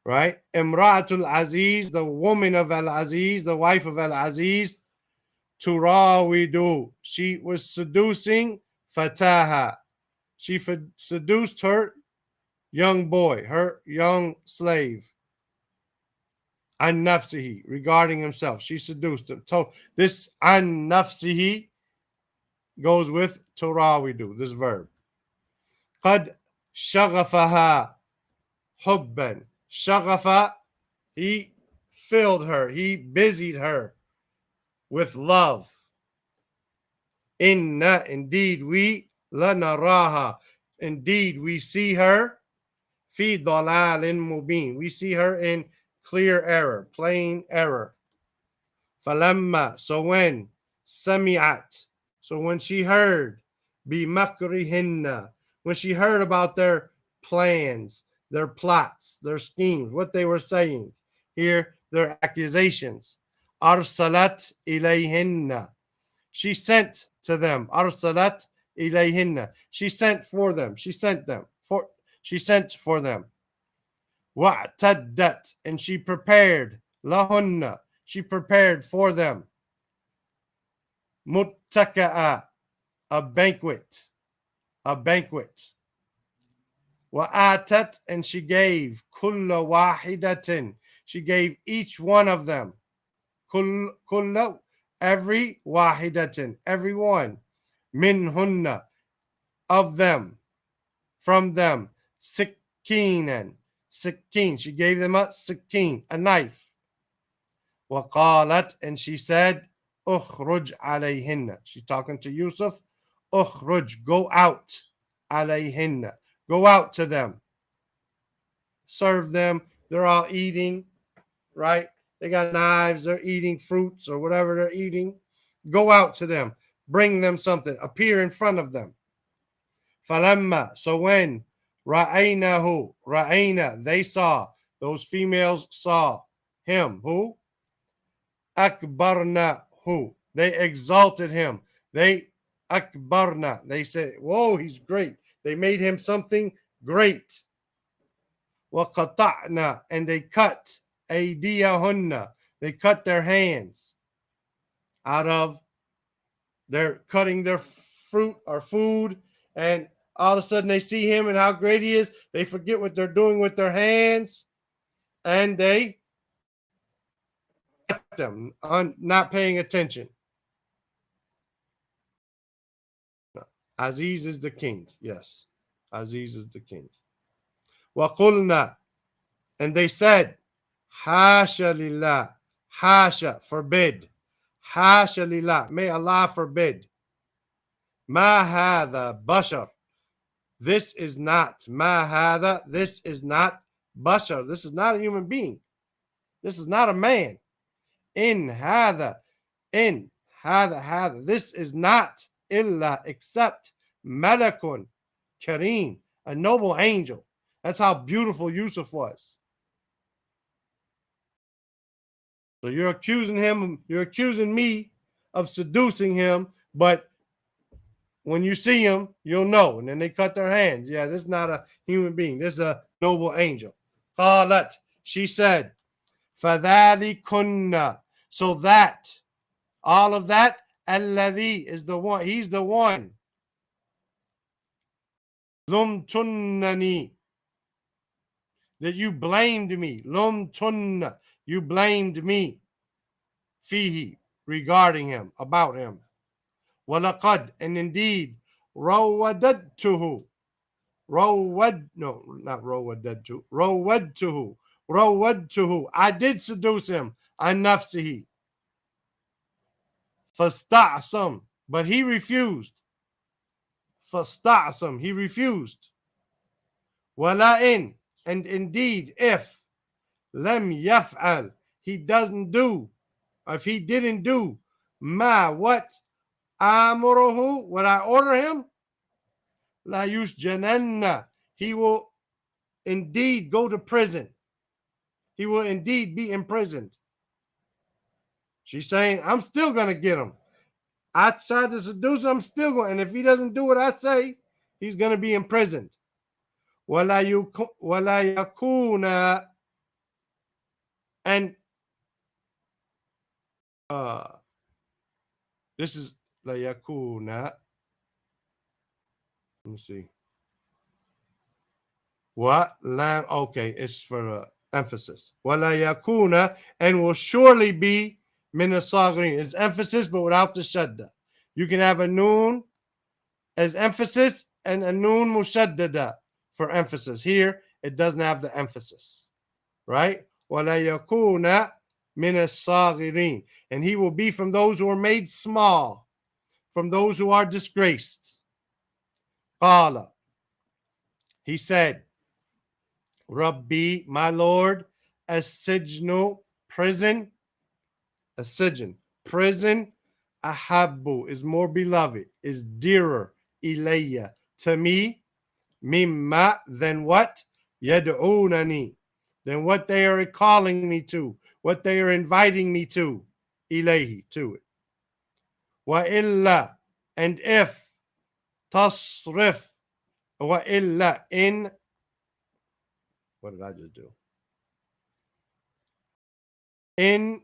Right? Imra'atul Aziz, the woman of Al-Aziz, the wife of Al-Aziz, turawidu, she was seducing Fataha. She seduced her young boy, her young slave. An nafsihi, regarding himself. She seduced him. So this an nafsihi goes with turawidu, this verb. Qad shaghafaha hubban. Shaghafa, he filled her, he busied her with love. Inna, indeed we, lanaraha, indeed we see her, fi dalalin mubin, we see her in clear error, plain error. Falamma, so when, sami'at, so when she heard, bi makrihinna, when she heard about their plans, their plots, their schemes, what they were saying, here their accusations, arsalat ilayhinna, she sent to them, arsalat ilayhinna, she sent for them, she sent for them. Wa'taddat, and she prepared, lahunna, she prepared for them, muttaka'a, a banquet. Wa'atat, and she gave, kulla wahidatin, she gave each one of them, kulla, every wahidatin, every one, minhunna, of them, from them, sikkinan, sikkin, she gave them a sikkin, a knife. Waqalat, and she said, ukhruj alayhinna, she's talking to Yusuf, ukhruj, go out, alayhinna, go out to them, serve them, they're all eating, right? They got knives, they're eating fruits or whatever they're eating. Go out to them, bring them something, appear in front of them. Falamma, so when, ra'ayna, they saw, those females saw him, who? Akbarnahu, they exalted him. They akbarna, they said, whoa, he's great. They made him something great. وَقَطَعْنَا, and they cut أَيْدِيَهُنَّ, they cut their hands out of they're cutting their fruit or food, and all of a sudden they see him and how great he is. They forget what they're doing with their hands, and they cut them on not paying attention. Aziz is the king. Yes, Aziz is the king. وَقُلْنَا, and they said, Hasha lillah, Hasha, forbid. Hasha lillah, may Allah forbid. Ma hadha bashar, this is not. Ma hadha, this is not. Bashar, this is not a human being. This is not a man. In hadha, this is not illa except malakun kareem, a noble angel. That's how beautiful Yusuf was. So you're accusing me of seducing him, but when you see him, you'll know. And then they cut their hands. Yeah, this is not a human being. This is a noble angel. Qalat, she said, فَذَلِكُنَّ, so that, all of that, alladhi is the one, he's the one. Lumtunnani, that you blamed me. Lumtunna, you blamed me. Fihi, regarding him, about him. وَلَقَدْ, and indeed, rawadadtuhu, rawadtuhu, I did seduce him, an nafsihi. Fasta'sam, but he refused. Fasta'sam, he refused. Wala'in, and indeed, if lam yaf'al, he doesn't do, if he didn't do, ma, what, amuruhu, what I order him, la yusjananna, he will indeed go to prison. He will indeed be imprisoned. She's saying, I'm still going to get him. I tried to seduce him, I'm still going. And if he doesn't do what I say, he's going to be imprisoned. Wala yakuna, and this is la yakuna. Let me see. What? Okay, it's for emphasis. Wala yakuna, and will surely be min as-saghirin. It's emphasis, but without the shadda. You can have a noon as emphasis and a noon mushaddada for emphasis. Here, it doesn't have the emphasis, right? Wala yakuna min as-saghirin, and he will be from those who are made small, from those who are disgraced. Qala, he said, Rabbi, my Lord, as-sijnu, prison, as-sijn, prison, ahabbu, is more beloved, is dearer, ilayya, to me, mimma, than what, yad'unani, than what they are calling me to, what they are inviting me to, ilayhi, to it. Wa illa, and if, tasrif, wa illa, in, what did I just do? In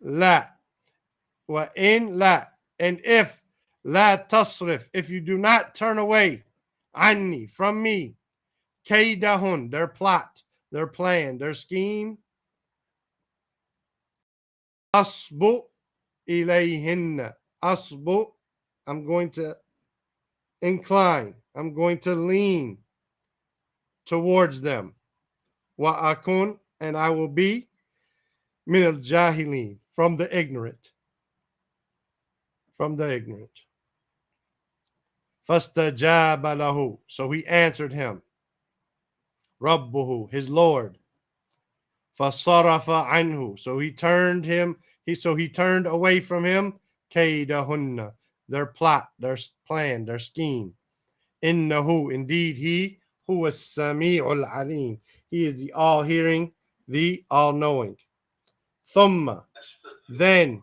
la, wa in la, and if la tasrif, if you do not turn away, anni, from me, kaydahun, their plot, their plan, their scheme, asbu ilayhinna, asbu, I'm going to incline, I'm going to lean towards them. Wa akun, and I will be min al-jahilin, from the ignorant. From the ignorant. Fastajaba lahu, so he answered him. Rabbuhu, his Lord. Fasarafa anhu, so he turned away from him. Kaydahunna, their plot, their plan, their scheme. Innahu, indeed he, who was Sami'ul Alim, he is the all-hearing, the all-knowing. Thumma, then,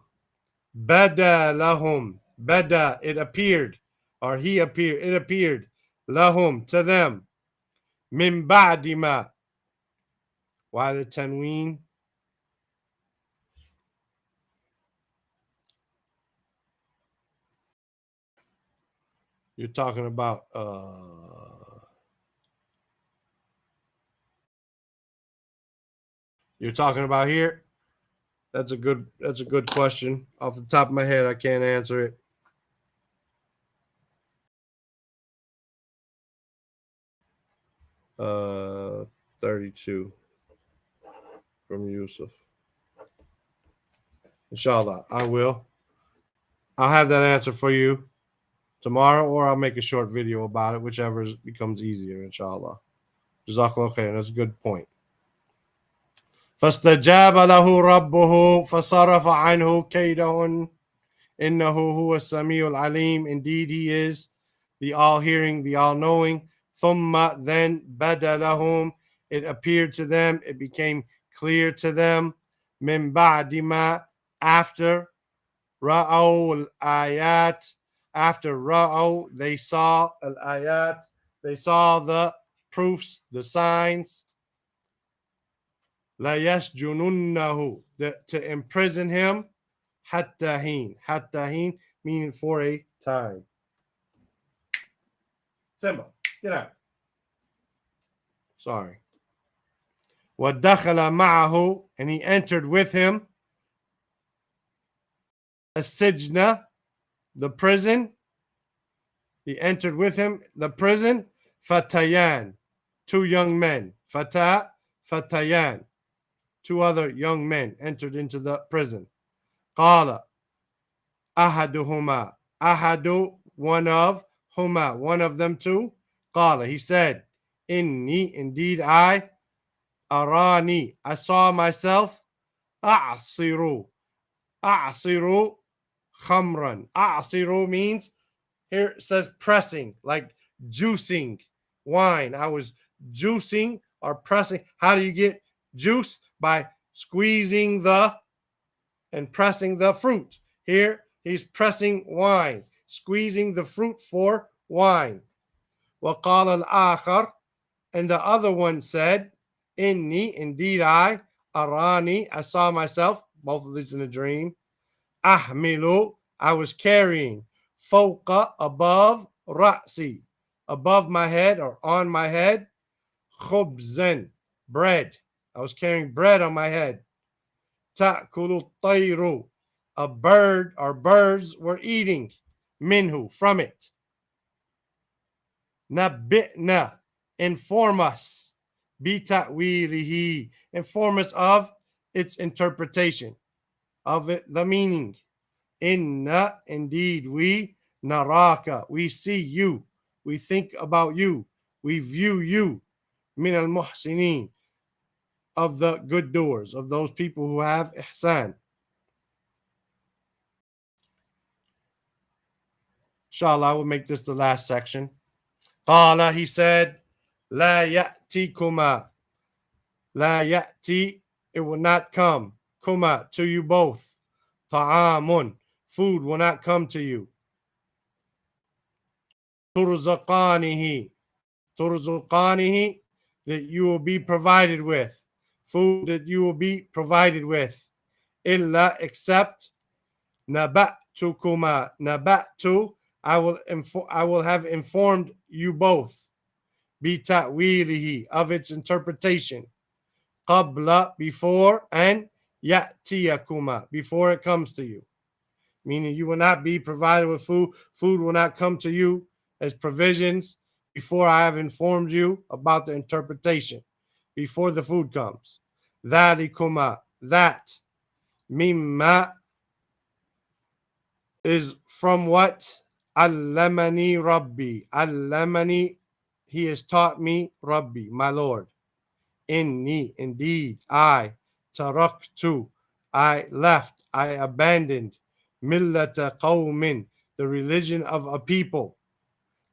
bada lahum, bada, it appeared, or he appeared, it appeared, lahum, to them, min ba'di ma. Why the tanween? You're talking about here. That's a good question. Off the top of my head, I can't answer it. Uh, 32 from Yusuf. Inshallah, I will. I'll have that answer for you tomorrow, or I'll make a short video about it, whichever becomes easier, inshallah. Jazakallah khair. That's a good point. فاستجاب له ربه فصرف عنه كيدهن إنه هو السميع العليم. Indeed, he is the all-hearing, the all-knowing. ثم then بدا لهم, it appeared to them, it became clear to them. من بعد ما, after رأوا الآيات, after رأوا, they saw الآيات, they saw the proofs, the signs. لا يسجننه, to imprison him. حتى حين, meaning for a time. Simba, get out. Sorry. وَدَخَلَ مَعَهُ, and he entered with him. السجن, the prison. He entered with him the prison. فَتَيَانِ, two young men. فَتَى, فَتَيَانِ, two other young men entered into the prison. قَالَ أَحَدُهُمَا, أَحَدُ, one of, huma, one of them two. قَالَ, he said, إِنِّي, indeed I, arani, I saw myself, أعصر khamran. أعصر means, here it says pressing, like juicing wine. I was juicing or pressing. How do you get juice? By squeezing the and pressing the fruit. Here he's pressing wine, squeezing the fruit for wine. وقال الآخر, and the other one said, Inni, indeed I, arani, I saw myself, both of these in a dream. Ahmilu, I was carrying. Fawqa, above, ra'si, above my head or on my head. Khubzan, bread. I was carrying bread on my head. Ta'kulu tayru, a bird or birds were eating. Minhu, from it. Nabi'na, inform us. Bita'wilihi, inform us of its interpretation, of it, the meaning. Inna, indeed we, naraka, we see you, we think about you, we view you, min al muhsinin, of the good doers, of those people who have ihsan. Inshallah, I will make this the last section. Qala, he said, La ya'tikuma, La ya'ti, it will not come, kuma, to you both. Ta'amun, food will not come to you. Turzaqanihi, turzaqanihi, that you will be provided with. Food that you will be provided with. Illa, except, naba'tukuma, naba'tu, I will have informed you both. Bita'wilihi, of its interpretation. Qabla, before, and ya'tiyakuma, before it comes to you. Meaning you will not be provided with food. Food will not come to you as provisions before I have informed you about the interpretation, before the food comes. Dhalikuma, that. Mimma is from what? Allamani Rabbi. Allamani, he has taught me, Rabbi, my Lord. Inni, indeed, I, taraktu, I left, I abandoned, millata qawmin, the religion of a people.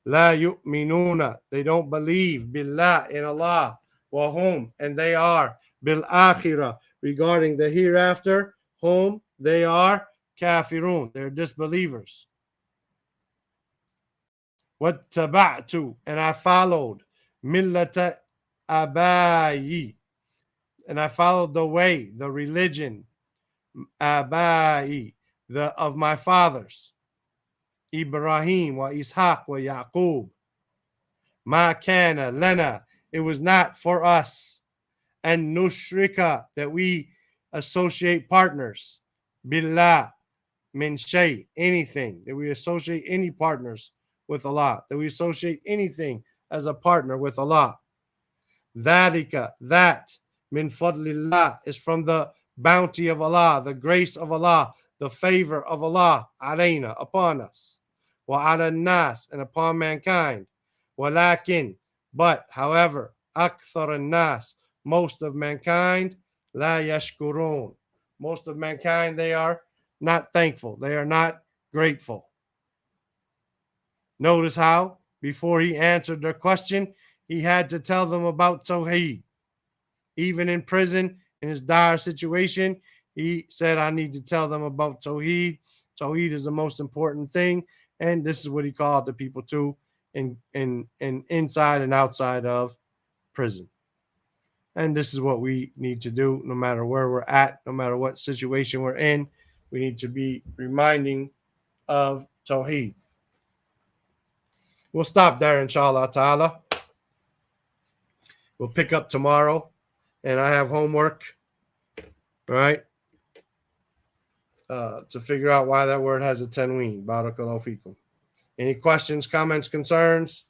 La yu'minuna, they don't believe, billah, in Allah, wa hum, and they are, bil akhirah, regarding the hereafter, whom they are kafirun, they're disbelievers. واتبعت, and I followed, millata abai, and I followed the way, the religion, abai, the of my fathers, Ibrahim wa Ishaq wa Yaqub. Ma kana lana, it was not for us, and nushrika, that we associate partners, billah, min shay, anything, that we associate any partners with Allah, that we associate anything as a partner with Allah. Dhalika, that, min fadlillah, is from the bounty of Allah, the grace of Allah, the favor of Allah, alayna, upon us, wa ala nas, and upon mankind, walakin, but, however, akthar nas, most of mankind, la yashkurun, most of mankind, they are not thankful, they are not grateful. Notice how, before he answered their question, he had to tell them about Tawheed. Even in prison, in his dire situation, he said, I need to tell them about Tawheed. Tawheed is the most important thing. And this is what he called the people to in inside and outside of prison. And this is what we need to do no matter where we're at, no matter what situation we're in. We need to be reminding of Tawheed. We'll stop there, inshallah ta'ala. We'll pick up tomorrow. And I have homework, right? To figure out why that word has a tanween. Barakallahu feekum. Any questions, comments, concerns?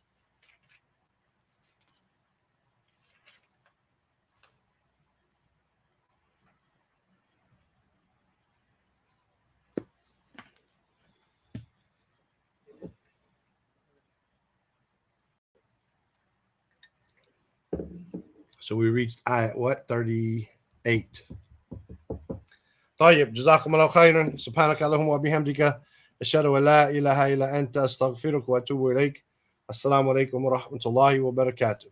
So we reached ayat what? 38. طيب جزاكم الله خيرا سبحانك اللهم وبحمدك أشهد أن لا إله إلا أنت أستغفرك وأتوب إليك. السلام عليكم ورحمة الله وبركاته.